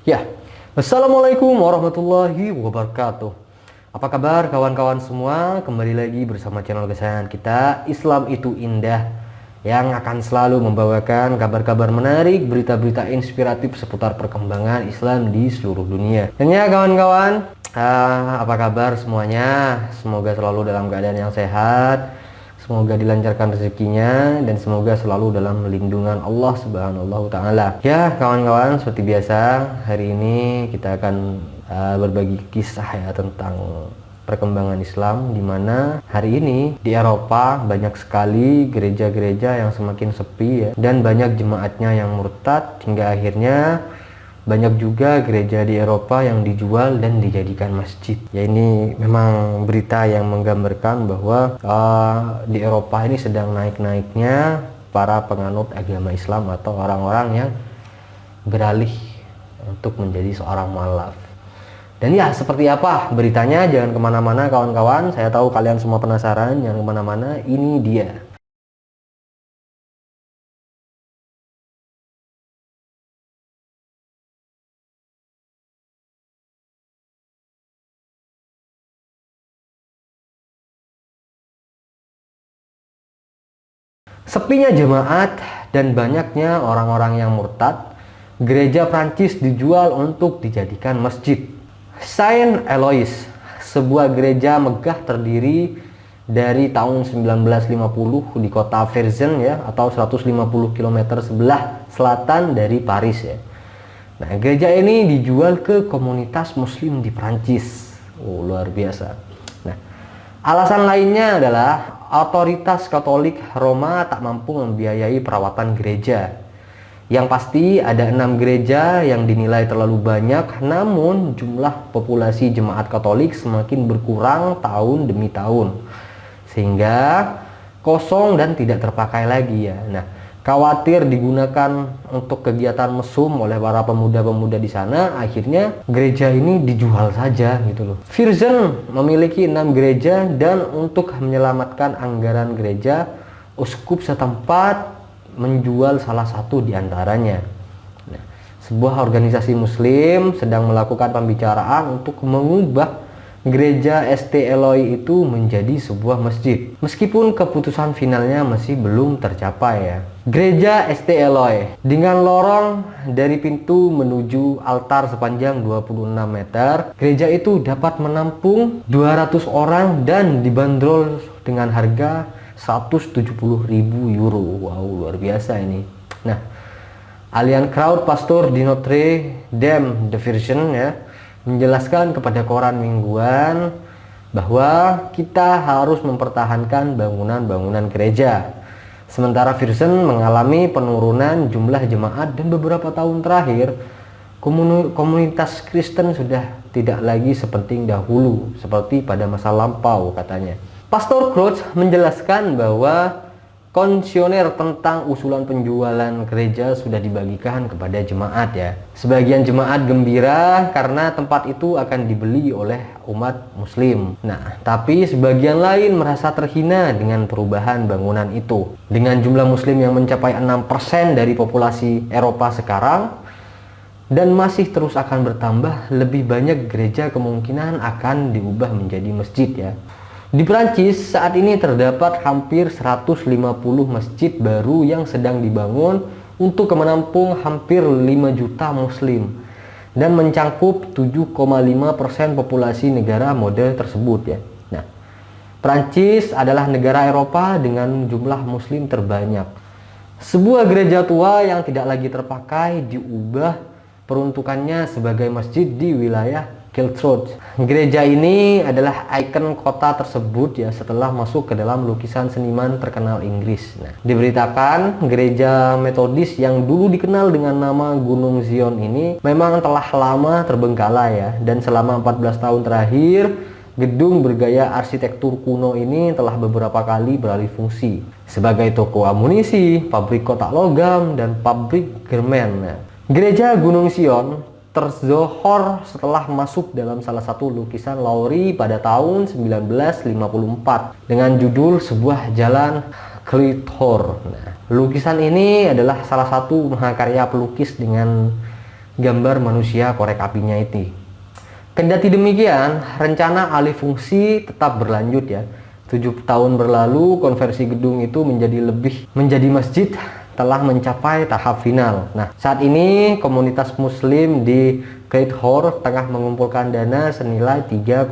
Ya, Assalamualaikum warahmatullahi wabarakatuh. Apa kabar kawan-kawan semua? Kembali lagi bersama channel kesayangan kita, Islam Itu Indah, yang akan selalu membawakan kabar-kabar menarik, berita-berita inspiratif seputar perkembangan Islam di seluruh dunia. Dan ya kawan-kawan, apa kabar semuanya? Semoga selalu dalam keadaan yang sehat, semoga dilancarkan rezekinya, dan semoga selalu dalam lindungan Allah Subhanahu wa Ta'ala. Ya kawan-kawan, seperti biasa, hari ini kita akan berbagi kisah ya tentang perkembangan Islam, di mana hari ini di Eropa banyak sekali gereja-gereja yang semakin sepi ya, dan banyak jemaatnya yang murtad, hingga akhirnya banyak juga gereja di Eropa yang dijual dan dijadikan masjid. Ya, ini memang berita yang menggambarkan bahwa di Eropa ini sedang naik-naiknya para penganut agama Islam atau orang-orang yang beralih untuk menjadi seorang mualaf. Dan ya, seperti apa beritanya? Jangan kemana-mana kawan-kawan. Saya tahu kalian semua penasaran. Jangan kemana-mana. Ini dia. Sepinya jemaat dan banyaknya orang-orang yang murtad, gereja Prancis dijual untuk dijadikan masjid. Saint Aloys, sebuah gereja megah terdiri dari tahun 1950 di kota Verzen ya, atau 150 km sebelah selatan dari Paris ya. Nah, gereja ini dijual ke komunitas muslim di Prancis. Oh, luar biasa. Nah, alasan lainnya adalah otoritas Katolik Roma tak mampu membiayai perawatan gereja. Yang pasti ada 6 gereja yang dinilai terlalu banyak, namun jumlah populasi jemaat Katolik semakin berkurang tahun demi tahun, sehingga kosong dan tidak terpakai lagi ya. Nah, khawatir digunakan untuk kegiatan mesum oleh para pemuda-pemuda di sana, akhirnya gereja ini dijual saja gitu loh. Verzen memiliki 6 gereja, dan untuk menyelamatkan anggaran gereja, uskup setempat menjual salah satu di antaranya. Nah, sebuah organisasi muslim sedang melakukan pembicaraan untuk mengubah gereja St. Eloi itu menjadi sebuah masjid, meskipun keputusan finalnya masih belum tercapai ya. Gereja St. Eloi dengan lorong dari pintu menuju altar sepanjang 26 meter, gereja itu dapat menampung 200 orang dan dibanderol dengan harga 170.000 euro. Wow, luar biasa ini. Nah, Alien Crowd Pastor di Notre Dame de Virgin ya menjelaskan kepada koran mingguan bahwa kita harus mempertahankan bangunan-bangunan gereja. Sementara Virgin mengalami penurunan jumlah jemaat, dan beberapa tahun terakhir komunitas Kristen sudah tidak lagi sepenting dahulu seperti pada masa lampau, katanya. Pastor Crouch menjelaskan bahwa konsioner tentang usulan penjualan gereja sudah dibagikan kepada jemaat ya. Sebagian jemaat gembira karena tempat itu akan dibeli oleh umat muslim. Nah, tapi sebagian lain merasa terhina dengan perubahan bangunan itu. Dengan jumlah muslim yang mencapai 6% dari populasi Eropa sekarang, dan masih terus akan bertambah, lebih banyak gereja kemungkinan akan diubah menjadi masjid ya. Di Prancis saat ini terdapat hampir 150 masjid baru yang sedang dibangun untuk menampung hampir 5 juta muslim dan mencangkup 7,5% populasi negara model tersebut ya. Nah, Prancis adalah negara Eropa dengan jumlah muslim terbanyak. Sebuah gereja tua yang tidak lagi terpakai diubah peruntukannya sebagai masjid di wilayah Kiltrud. Gereja ini adalah ikon kota tersebut ya, setelah masuk ke dalam lukisan seniman terkenal Inggris. Nah, diberitakan gereja Metodis yang dulu dikenal dengan nama Gunung Zion ini memang telah lama terbengkalai ya, dan selama 14 tahun terakhir gedung bergaya arsitektur kuno ini telah beberapa kali beralih fungsi sebagai toko amunisi, pabrik kotak logam, dan pabrik germen. Nah, gereja Gunung Zion terzohor setelah masuk dalam salah satu lukisan Laurie pada tahun 1954 dengan judul Sebuah Jalan Clitor. Nah, lukisan ini adalah salah satu mahakarya pelukis dengan gambar manusia korek apinya itu. Kendati demikian, rencana alih fungsi tetap berlanjut ya. 7 tahun berlalu, konversi gedung itu menjadi masjid telah mencapai tahap final. Nah, saat ini komunitas muslim di Great Hor tengah mengumpulkan dana senilai 3,9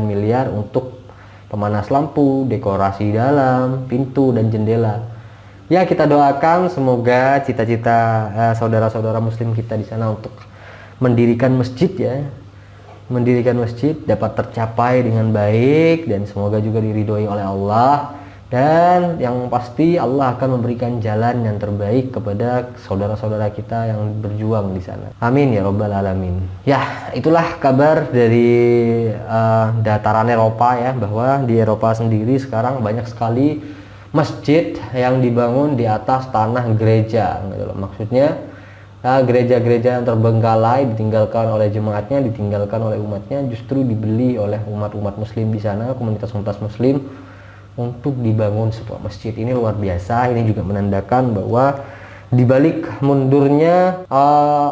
miliar untuk pemanas lampu, dekorasi dalam, pintu, dan jendela. Ya, kita doakan semoga cita-cita saudara-saudara muslim kita di sana untuk mendirikan masjid dapat tercapai dengan baik, dan semoga juga diridhoi oleh Allah, dan yang pasti Allah akan memberikan jalan yang terbaik kepada saudara-saudara kita yang berjuang di sana. Amin ya robbal alamin. Ya, itulah kabar dari dataran Eropa ya, bahwa di Eropa sendiri sekarang banyak sekali masjid yang dibangun di atas tanah gereja gitu loh. Maksudnya gereja-gereja yang terbengkalai, ditinggalkan oleh jemaatnya, ditinggalkan oleh umatnya, justru dibeli oleh umat-umat muslim di sana, komunitas-komunitas muslim, untuk dibangun sebuah masjid. Ini luar biasa. Ini juga menandakan bahwa dibalik mundurnya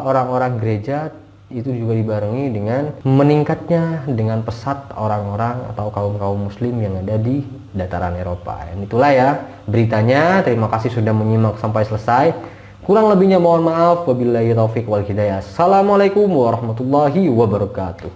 orang-orang gereja itu juga dibarengi dengan meningkatnya dengan pesat orang-orang atau kaum-kaum muslim yang ada di dataran Eropa. Dan itulah ya beritanya. Terima kasih sudah menyimak sampai selesai. Kurang lebihnya mohon maaf. Wabillahi taufiq wal hidayah. Assalamualaikum warahmatullahi wabarakatuh.